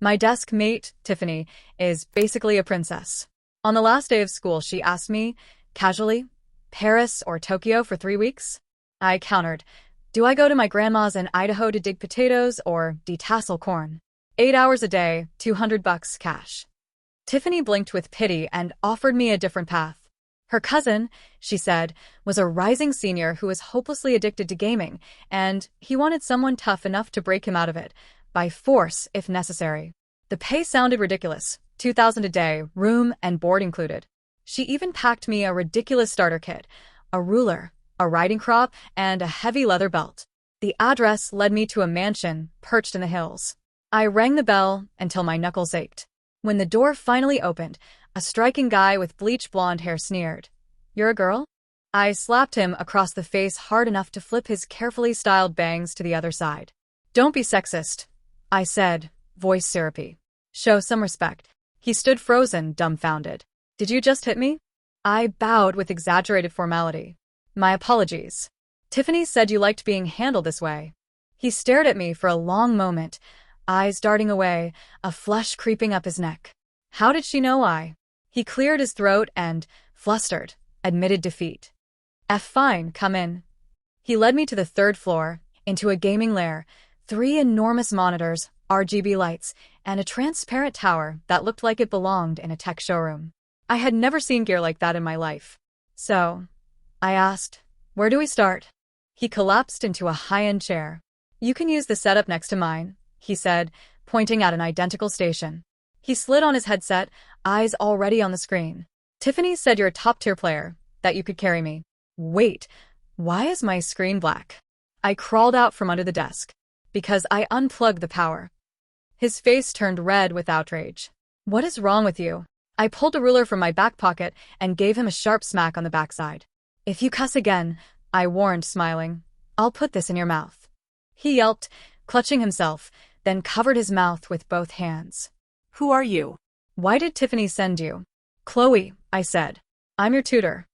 My desk mate, Tiffany, is basically a princess. On the last day of school, she asked me, casually, Paris or Tokyo for 3 weeks? I countered, do I go to my grandma's in Idaho to dig potatoes or detassel corn? 8 hours a day, $200 cash. Tiffany blinked with pity and offered me a different path. Her cousin, she said, was a rising senior who was hopelessly addicted to gaming, and he wanted someone tough enough to break him out of it, by force if necessary. The pay sounded ridiculous, $2,000 a day, room and board included. She even packed me a ridiculous starter kit, a ruler, a riding crop, and a heavy leather belt. The address led me to a mansion perched in the hills. I rang the bell until my knuckles ached. When the door finally opened, a striking guy with bleach blonde hair sneered. You're a girl? I slapped him across the face hard enough to flip his carefully styled bangs to the other side. Don't be sexist, I said, voice syrupy. Show some respect. He stood frozen, dumbfounded. Did you just hit me? I bowed with exaggerated formality. My apologies. Tiffany said you liked being handled this way. He stared at me for a long moment, eyes darting away, a flush creeping up his neck. How did she know He cleared his throat and, flustered, admitted defeat. Fine, come in. He led me to the 3rd floor, into a gaming lair, 3 enormous monitors, RGB lights, and a transparent tower that looked like it belonged in a tech showroom. I had never seen gear like that in my life. So, I asked, where do we start? He collapsed into a high-end chair. You can use the setup next to mine, he said, pointing at an identical station. He slid on his headset, eyes already on the screen. Tiffany said you're a top-tier player, that you could carry me. Wait, why is my screen black? I crawled out from under the desk. Because I unplugged the power. His face turned red with outrage. What is wrong with you? I pulled a ruler from my back pocket and gave him a sharp smack on the backside. If you cuss again, I warned, smiling, I'll put this in your mouth. He yelped, clutching himself, then covered his mouth with both hands. Who are you? Why did Tiffany send you? Chloe, I said. I'm your tutor.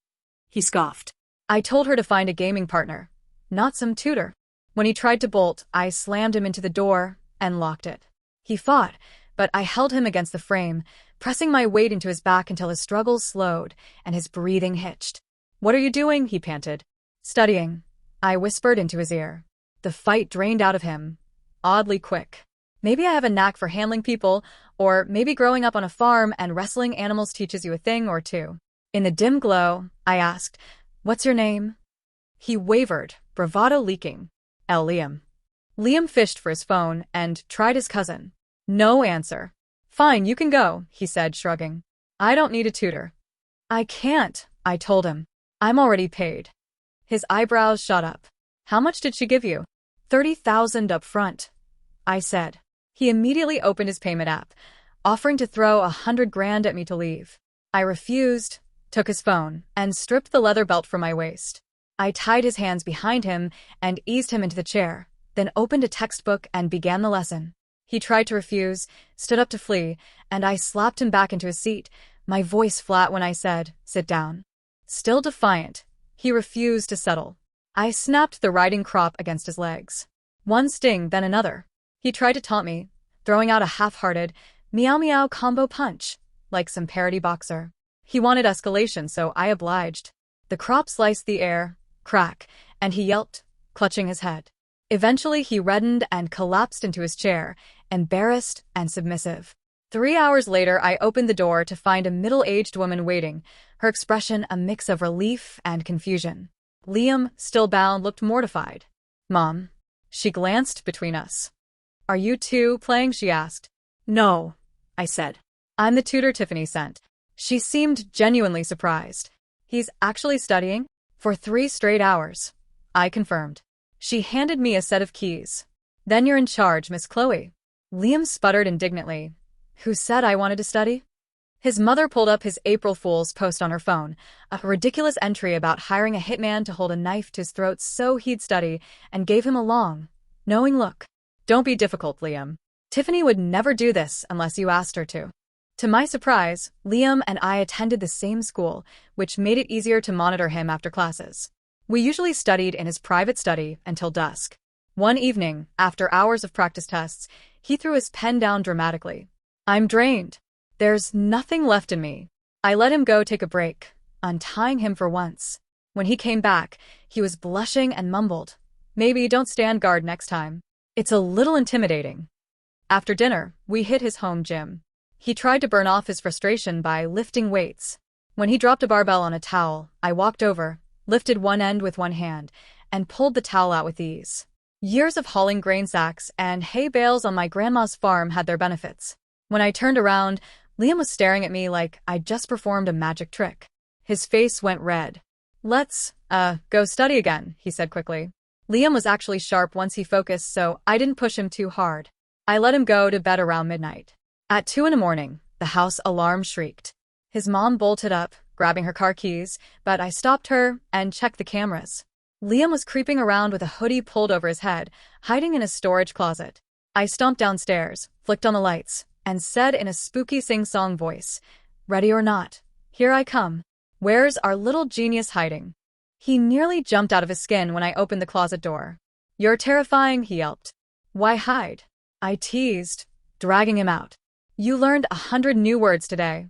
He scoffed. I told her to find a gaming partner, not some tutor. When he tried to bolt, I slammed him into the door and locked it. He fought, but I held him against the frame, pressing my weight into his back until his struggles slowed and his breathing hitched. What are you doing? He panted. Studying, I whispered into his ear. The fight drained out of him, oddly quick. Maybe I have a knack for handling people, or maybe growing up on a farm and wrestling animals teaches you a thing or two. In the dim glow, I asked, what's your name? He wavered, bravado leaking. Liam. Liam fished for his phone and tried his cousin. No answer. Fine, you can go, he said, shrugging. I don't need a tutor. I can't, I told him. I'm already paid. His eyebrows shot up. How much did she give you? $30,000 up front, I said. He immediately opened his payment app, offering to throw $100,000 at me to leave. I refused, took his phone, and stripped the leather belt from my waist. I tied his hands behind him and eased him into the chair, then opened a textbook and began the lesson. He tried to refuse, stood up to flee, and I slapped him back into his seat, my voice flat when I said, sit down. Still defiant, he refused to settle. I snapped the riding crop against his legs. One sting, then another. He tried to taunt me, throwing out a half-hearted, meow-meow combo punch, like some parody boxer. He wanted escalation, so I obliged. The crop sliced the air, crack, and he yelped, clutching his head. Eventually, he reddened and collapsed into his chair, embarrassed and submissive. 3 hours later, I opened the door to find a middle-aged woman waiting, her expression a mix of relief and confusion. Liam, still bound, looked mortified. Mom. She glanced between us. Are you two playing? She asked. No, I said. I'm the tutor Tiffany sent. She seemed genuinely surprised. He's actually studying? For 3 straight hours, I confirmed. She handed me a set of keys. Then you're in charge, Miss Chloe. Liam sputtered indignantly. Who said I wanted to study? His mother pulled up his April Fool's post on her phone, a ridiculous entry about hiring a hitman to hold a knife to his throat so he'd study, and gave him a long, knowing look. Don't be difficult, Liam. Tiffany would never do this unless you asked her to. To my surprise, Liam and I attended the same school, which made it easier to monitor him after classes. We usually studied in his private study until dusk. One evening, after hours of practice tests, He threw his pen down dramatically. I'm drained. There's nothing left in me. I let him go take a break, untying him for once. When he came back, he was blushing and mumbled, maybe don't stand guard next time. It's a little intimidating. After dinner, we hit his home gym. He tried to burn off his frustration by lifting weights. When he dropped a barbell on a towel, I walked over, lifted one end with one hand, and pulled the towel out with ease. Years of hauling grain sacks and hay bales on my grandma's farm had their benefits. When I turned around, Liam was staring at me like I'd just performed a magic trick. His face went red. Let's, go study again, he said quickly. Liam was actually sharp once he focused, so I didn't push him too hard. I let him go to bed around midnight. At 2 a.m, the house alarm shrieked. His mom bolted up, grabbing her car keys, but I stopped her and checked the cameras. Liam was creeping around with a hoodie pulled over his head, hiding in a storage closet. I stomped downstairs, flicked on the lights, and said in a spooky sing-song voice, "Ready or not, here I come. Where's our little genius hiding?" He nearly jumped out of his skin when I opened the closet door. "You're terrifying," he yelped. "Why hide?" I teased, dragging him out. "You learned 100 new words today."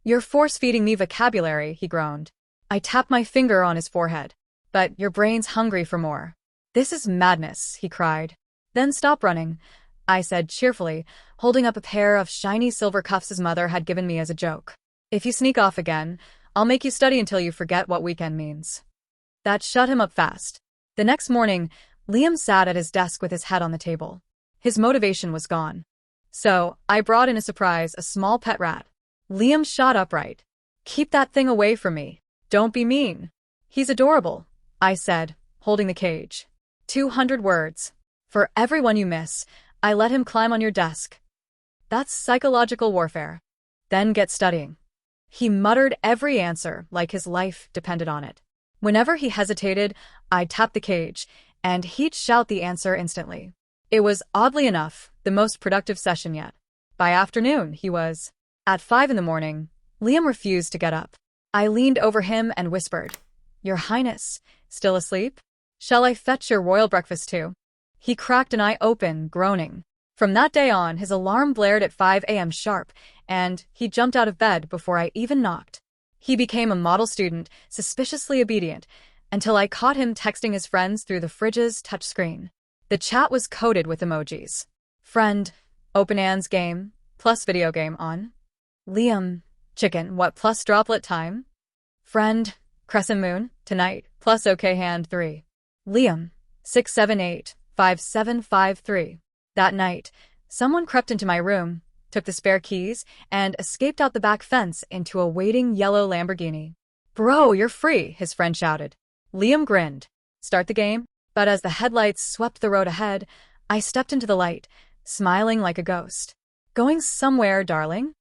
"You're force-feeding me vocabulary," he groaned. I tapped my finger on his forehead. "But your brain's hungry for more." "This is madness," he cried. "Then stop running," I said cheerfully, holding up a pair of shiny silver cuffs his mother had given me as a joke. "If you sneak off again, I'll make you study until you forget what weekend means." That shut him up fast. The next morning, Liam sat at his desk with his head on the table. His motivation was gone. So, I brought in a surprise, a small pet rat. Liam shot upright. "Keep that thing away from me. Don't be mean." "He's adorable," I said, holding the cage. 200 words. "For everyone you miss, I let him climb on your desk." That's psychological warfare. "Then get studying." He muttered every answer like his life depended on it. Whenever he hesitated, I'd tap the cage, and he'd shout the answer instantly. It was, oddly enough, the most productive session yet. By afternoon, he was. At 5 a.m, Liam refused to get up. I leaned over him and whispered, "Your Highness, still asleep? Shall I fetch your royal breakfast too?" He cracked an eye open, groaning. From that day on, his alarm blared at 5 a.m. sharp, and he jumped out of bed before I even knocked. He became a model student, suspiciously obedient, until I caught him texting his friends through the fridge's touchscreen. The chat was coded with emojis. "Friend, open Anne's game, plus video game on." Liam, "Chicken, what plus droplet time?" Friend, "Crescent moon, tonight, plus OK hand 3. Liam, 678-5753. That night, someone crept into my room, took the spare keys, and escaped out the back fence into a waiting yellow Lamborghini. "Bro, you're free," his friend shouted. Liam grinned. "Start the game?" But as the headlights swept the road ahead, I stepped into the light, smiling like a ghost. "Going somewhere, darling?"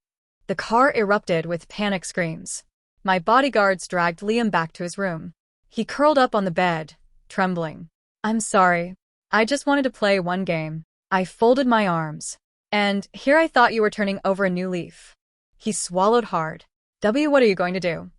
The car erupted with panic screams. My bodyguards dragged Liam back to his room. He curled up on the bed, trembling. "I'm sorry. I just wanted to play one game." I folded my arms. "And here I thought you were turning over a new leaf." He swallowed hard. What are you going to do?"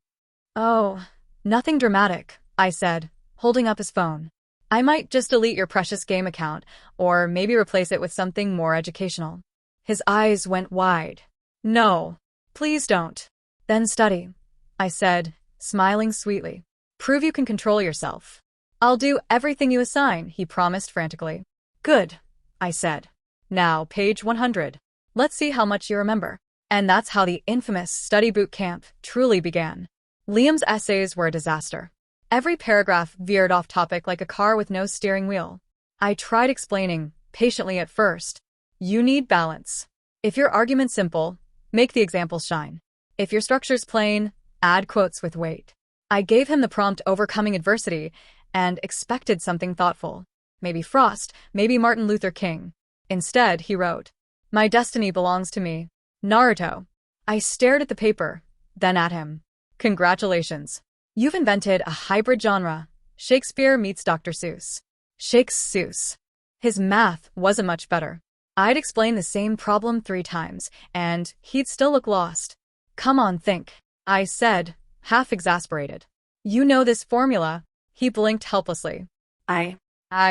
"Oh, nothing dramatic," I said, holding up his phone. "I might just delete your precious game account, or maybe replace it with something more educational." His eyes went wide. "No, please don't." "Then study," I said, smiling sweetly. "Prove you can control yourself." "I'll do everything you assign," he promised frantically. "Good," I said. "Now, page 100. Let's see how much you remember." And that's how the infamous study boot camp truly began. Liam's essays were a disaster. Every paragraph veered off topic like a car with no steering wheel. I tried explaining, patiently at first. You need balance. If your argument's simple, make the examples shine. If your structure's plain, add quotes with weight. I gave him the prompt overcoming adversity and expected something thoughtful. Maybe Frost, maybe Martin Luther King. Instead, he wrote, "My destiny belongs to me. Naruto." I stared at the paper, then at him. "Congratulations. You've invented a hybrid genre. Shakespeare meets Dr. Seuss." Seuss. His math wasn't much better. I'd explain the same problem 3 times, and he'd still look lost. "Come on, think," I said, half exasperated. "You know this formula." He blinked helplessly. I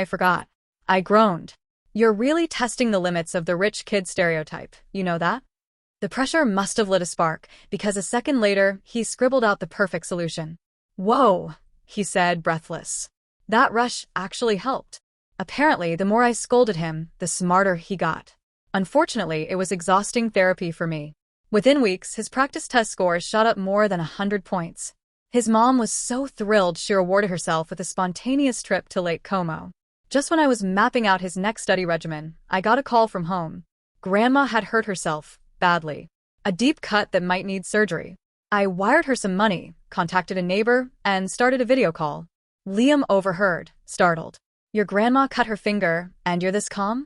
forgot." I groaned. You're really testing the limits of the rich kid stereotype, you know that? The pressure must have lit a spark, because a second later, he scribbled out the perfect solution. Whoa, he said, breathless. That rush actually helped. Apparently, the more I scolded him, the smarter he got. Unfortunately, it was exhausting therapy for me. Within weeks, his practice test scores shot up more than 100 points. His mom was so thrilled she rewarded herself with a spontaneous trip to Lake Como. Just when I was mapping out his next study regimen, I got a call from home. Grandma had hurt herself, badly. A deep cut that might need surgery. I wired her some money, contacted a neighbor, and started a video call. Liam overheard, startled. Your grandma cut her finger, and you're this calm?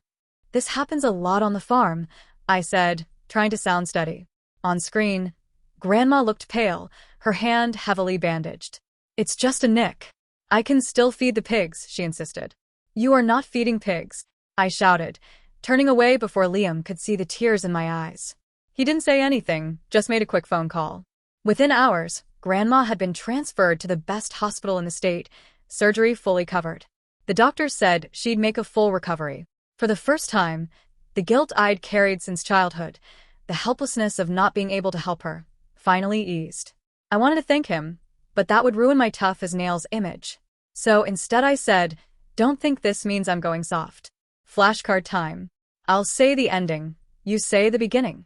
This happens a lot on the farm, I said, trying to sound steady. On screen, Grandma looked pale, her hand heavily bandaged. It's just a nick. I can still feed the pigs, she insisted. You are not feeding pigs, I shouted, turning away before Liam could see the tears in my eyes. He didn't say anything, just made a quick phone call. Within hours, Grandma had been transferred to the best hospital in the state, surgery fully covered. The doctors said she'd make a full recovery. For the first time, the guilt I'd carried since childhood, the helplessness of not being able to help her, finally eased. I wanted to thank him, but that would ruin my tough-as-nails image. So instead I said, don't think this means I'm going soft. Flashcard time. I'll say the ending, you say the beginning.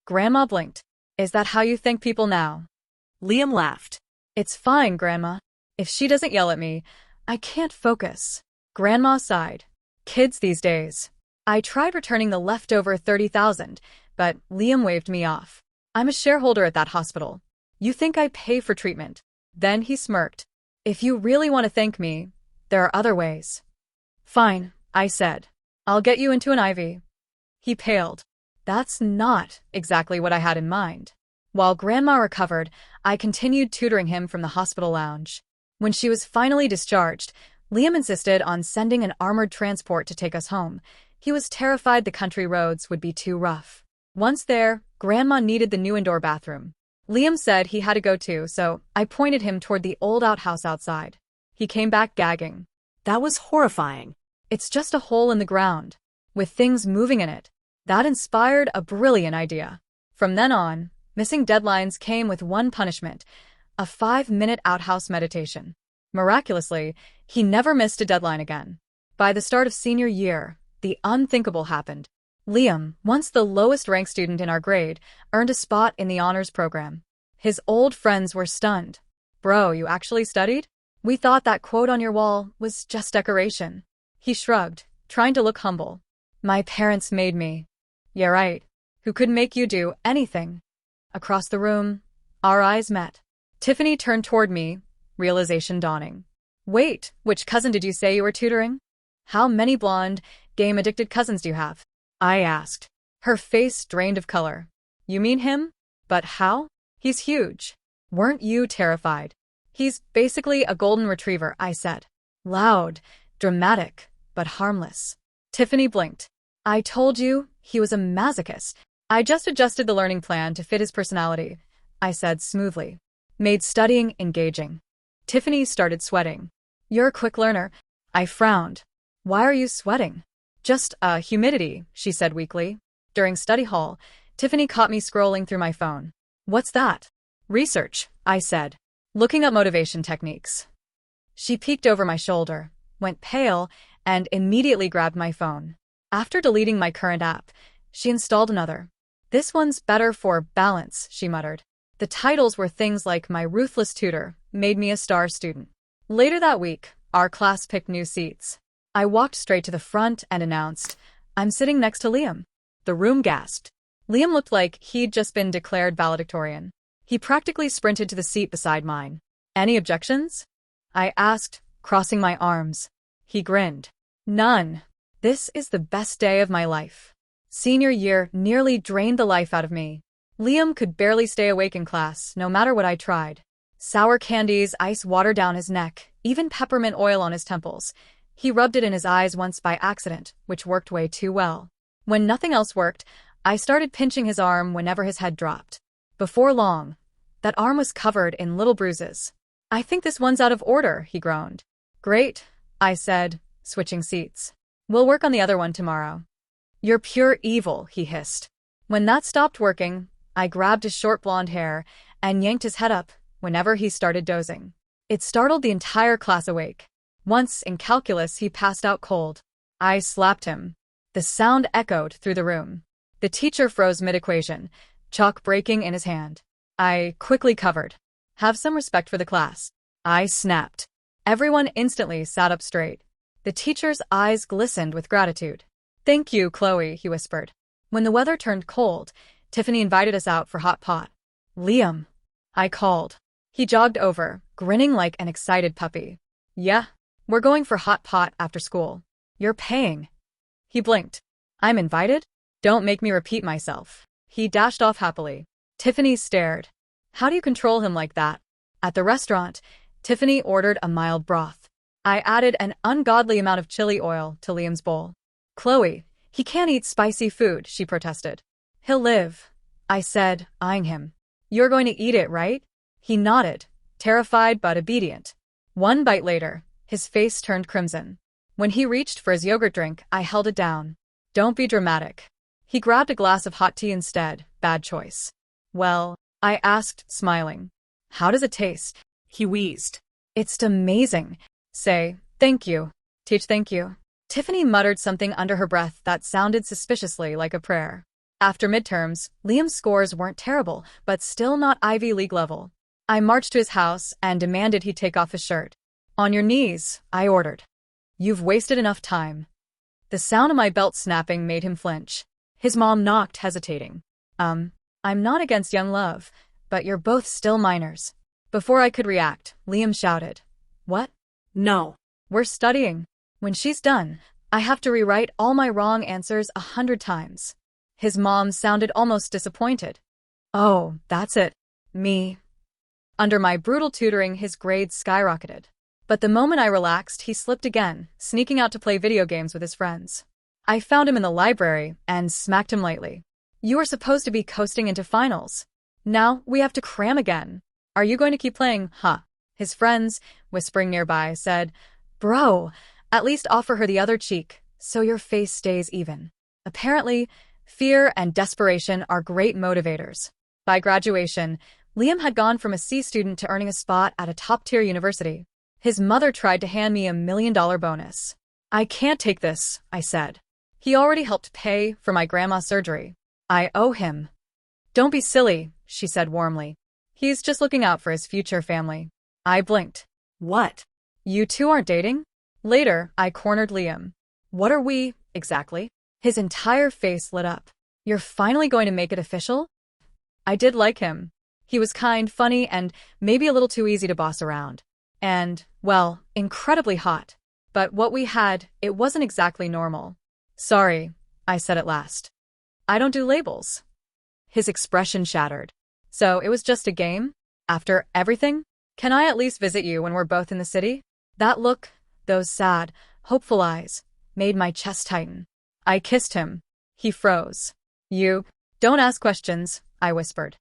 Grandma blinked. Is that how you thank people now? Liam laughed. It's fine, Grandma. If she doesn't yell at me, I can't focus. Grandma sighed. Kids these days. I tried returning the leftover 30,000, but Liam waved me off. I'm a shareholder at that hospital. You think I pay for treatment? Then he smirked. If you really want to thank me, there are other ways. Fine, I said. I'll get you into an IV. He paled. That's not exactly what I had in mind. While Grandma recovered, I continued tutoring him from the hospital lounge. When she was finally discharged, Liam insisted on sending an armored transport to take us home. He was terrified the country roads would be too rough. Once there, Grandma needed the new indoor bathroom. Liam said he had to go too, so I pointed him toward the old outhouse outside. He came back gagging. That was horrifying. It's just a hole in the ground, with things moving in it. That inspired a brilliant idea. From then on, missing deadlines came with one punishment, a 5-minute outhouse meditation. Miraculously, he never missed a deadline again. By the start of senior year, the unthinkable happened. Liam, once the lowest-ranked student in our grade, earned a spot in the honors program. His old friends were stunned. Bro, you actually studied? We thought that quote on your wall was just decoration. He shrugged, trying to look humble. My parents made me. Yeah, right. Who could make you do anything? Across the room, our eyes met. Tiffany turned toward me, realization dawning. Wait, which cousin did you say you were tutoring? How many blonde, game-addicted cousins do you have? I asked. Her face drained of color. You mean him? But how? He's huge. Weren't you terrified? He's basically a golden retriever, I said. Loud, dramatic, but harmless. Tiffany blinked. I told you, he was a masochist. I just adjusted the learning plan to fit his personality, I said smoothly. Made studying engaging. Tiffany started sweating. You're a quick learner. I frowned. Why are you sweating? Just, humidity, she said weakly. During study hall, Tiffany caught me scrolling through my phone. What's that? Research, I said. Looking up motivation techniques. She peeked over my shoulder, went pale, and immediately grabbed my phone. After deleting my current app, she installed another. This one's better for balance, she muttered. The titles were things like My Ruthless Tutor Made Me a Star Student. Later that week, our class picked new seats. I walked straight to the front and announced, I'm sitting next to Liam. The room gasped. Liam looked like he'd just been declared valedictorian. He practically sprinted to the seat beside mine. Any objections? I asked, crossing my arms. He grinned. None. This is the best day of my life. Senior year nearly drained the life out of me. Liam could barely stay awake in class, no matter what I tried. Sour candies, ice water down his neck, even peppermint oil on his temples. He rubbed it in his eyes once by accident, which worked way too well. When nothing else worked, I started pinching his arm whenever his head dropped. Before long, that arm was covered in little bruises. I think this one's out of order, he groaned. Great, I said, switching seats. We'll work on the other one tomorrow. You're pure evil, he hissed. When that stopped working, I grabbed his short blonde hair and yanked his head up whenever he started dozing. It startled the entire class awake. Once, in calculus, he passed out cold. I slapped him. The sound echoed through the room. The teacher froze mid-equation, chalk breaking in his hand. I quickly covered. Have some respect for the class. I snapped. Everyone instantly sat up straight. The teacher's eyes glistened with gratitude. Thank you, Chloe, he whispered. When the weather turned cold, Tiffany invited us out for hot pot. Liam, I called. He jogged over, grinning like an excited puppy. Yeah, we're going for hot pot after school. You're paying. He blinked. I'm invited? Don't make me repeat myself. He dashed off happily. Tiffany stared. How do you control him like that? At the restaurant, Tiffany ordered a mild broth. I added an ungodly amount of chili oil to Liam's bowl. Chloe, he can't eat spicy food, she protested. He'll live, I said, eyeing him. You're going to eat it, right? He nodded, terrified but obedient. One bite later, his face turned crimson. When he reached for his yogurt drink, I held it down. Don't be dramatic. He grabbed a glass of hot tea instead. Bad choice. Well, I asked, smiling. How does it taste? He wheezed. It's amazing. Say, thank you. Teach thank you. Tiffany muttered something under her breath that sounded suspiciously like a prayer. After midterms, Liam's scores weren't terrible, but still not Ivy League level. I marched to his house and demanded he take off his shirt. On your knees, I ordered. You've wasted enough time. The sound of my belt snapping made him flinch. His mom knocked, hesitating. I'm not against young love, but you're both still minors. Before I could react, Liam shouted. What? No. We're studying. When she's done, I have to rewrite all my wrong answers 100 times. His mom sounded almost disappointed. Oh, that's it. Me. Under my brutal tutoring, his grades skyrocketed. But the moment I relaxed, he slipped again, sneaking out to play video games with his friends. I found him in the library and smacked him lightly. You were supposed to be coasting into finals. Now we have to cram again. Are you going to keep playing, huh? His friends, whispering nearby, said, Bro, at least offer her the other cheek, so your face stays even. Apparently, fear and desperation are great motivators. By graduation, Liam had gone from a C student to earning a spot at a top-tier university. His mother tried to hand me $1 million bonus. I can't take this, I said. He already helped pay for my grandma's surgery. I owe him. Don't be silly, she said warmly. He's just looking out for his future family. I blinked. What? You two aren't dating? Later, I cornered Liam. What are we, exactly? His entire face lit up. You're finally going to make it official? I did like him. He was kind, funny, and maybe a little too easy to boss around. And, well, incredibly hot. But what we had, it wasn't exactly normal. Sorry, I said at last. I don't do labels. His expression shattered. So it was just a game? After everything? Can I at least visit you when we're both in the city? That look, those sad, hopeful eyes, made my chest tighten. I kissed him. He froze. You, don't ask questions, I whispered.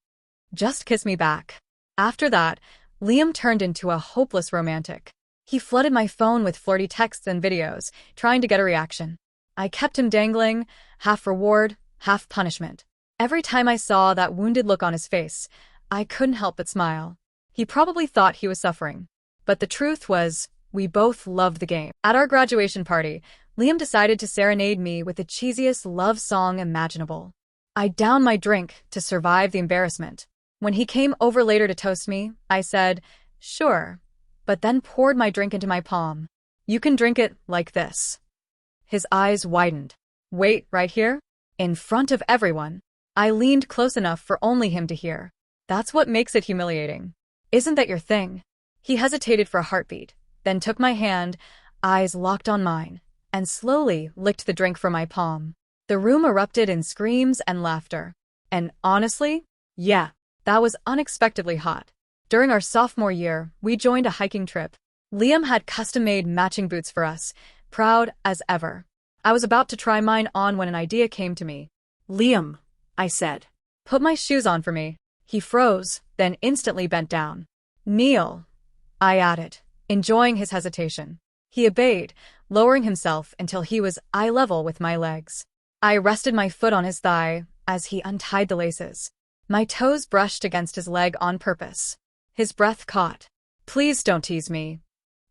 Just kiss me back. After that, Liam turned into a hopeless romantic. He flooded my phone with flirty texts and videos, trying to get a reaction. I kept him dangling, half reward, half punishment. Every time I saw that wounded look on his face, I couldn't help but smile. He probably thought he was suffering. But the truth was, we both loved the game. At our graduation party, Liam decided to serenade me with the cheesiest love song imaginable. I downed my drink to survive the embarrassment. When he came over later to toast me, I said, sure, but then poured my drink into my palm. You can drink it like this. His eyes widened. Wait, right here? In front of everyone. I leaned close enough for only him to hear. That's what makes it humiliating. Isn't that your thing? He hesitated for a heartbeat, then took my hand, eyes locked on mine, and slowly licked the drink from my palm. The room erupted in screams and laughter. And honestly, yeah, that was unexpectedly hot. During our sophomore year, we joined a hiking trip. Liam had custom-made matching boots for us, proud as ever. I was about to try mine on when an idea came to me. Liam, I said. Put my shoes on for me. He froze, then instantly bent down. Kneel, I added, enjoying his hesitation. He obeyed, lowering himself until he was eye level with my legs. I rested my foot on his thigh as he untied the laces. My toes brushed against his leg on purpose. His breath caught. "Please don't tease me."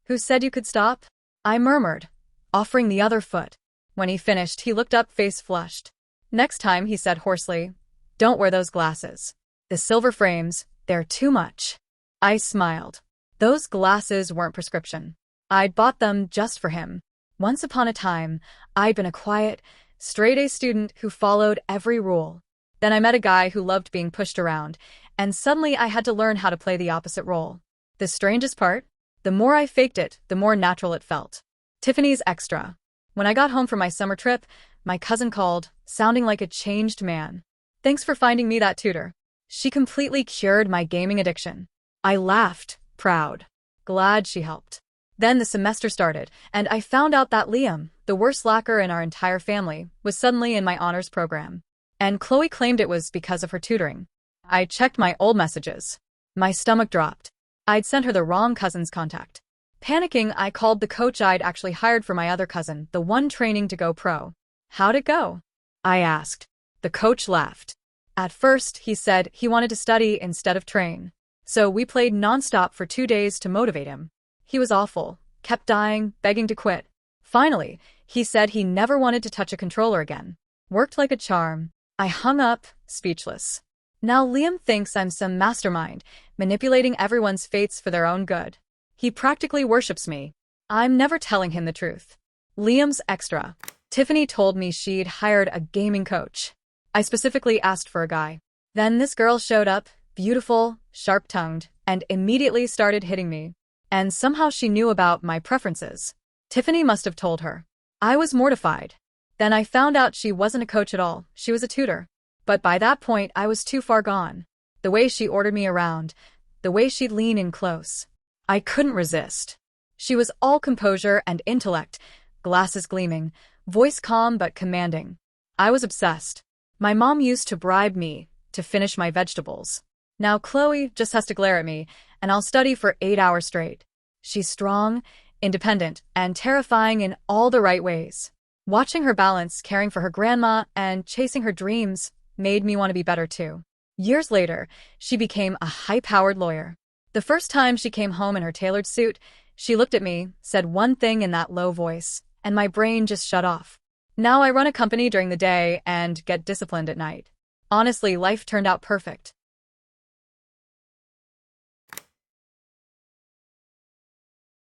"Who said you could stop?" I murmured, offering the other foot. When he finished, he looked up face flushed. "Next time," he said hoarsely, "don't wear those glasses. The silver frames, they're too much." I smiled. Those glasses weren't prescription. I'd bought them just for him. Once upon a time, I'd been a quiet, straight-A student who followed every rule. Then I met a guy who loved being pushed around, and suddenly I had to learn how to play the opposite role. The strangest part? The more I faked it, the more natural it felt. Tiffany's extra. When I got home from my summer trip, my cousin called, sounding like a changed man. "Thanks for finding me that tutor. She completely cured my gaming addiction." I laughed, proud. Glad she helped. Then the semester started, and I found out that Liam, the worst slacker in our entire family, was suddenly in my honors program. And Chloe claimed it was because of her tutoring. I checked my old messages. My stomach dropped. I'd sent her the wrong cousin's contact. Panicking, I called the coach I'd actually hired for my other cousin, the one training to go pro. "How'd it go?" I asked. The coach laughed. At first, he said he wanted to study instead of train. So we played nonstop for 2 days to motivate him. He was awful, kept dying, begging to quit. Finally, he said he never wanted to touch a controller again. Worked like a charm. I hung up, speechless. Now Liam thinks I'm some mastermind, manipulating everyone's fates for their own good. He practically worships me. I'm never telling him the truth. Liam's extra. Tiffany told me she'd hired a gaming coach. I specifically asked for a guy. Then this girl showed up, beautiful, sharp-tongued, and immediately started hitting me. And somehow she knew about my preferences. Tiffany must have told her. I was mortified. Then I found out she wasn't a coach at all, she was a tutor. But by that point, I was too far gone. The way she ordered me around, the way she'd lean in close. I couldn't resist. She was all composure and intellect, glasses gleaming, voice calm but commanding. I was obsessed. My mom used to bribe me to finish my vegetables. Now Chloe just has to glare at me, and I'll study for 8 hours straight. She's strong, independent, and terrifying in all the right ways. Watching her balance, caring for her grandma, and chasing her dreams made me want to be better too. Years later, she became a high-powered lawyer. The first time she came home in her tailored suit, she looked at me, said one thing in that low voice, and my brain just shut off. Now I run a company during the day and get disciplined at night. Honestly, life turned out perfect.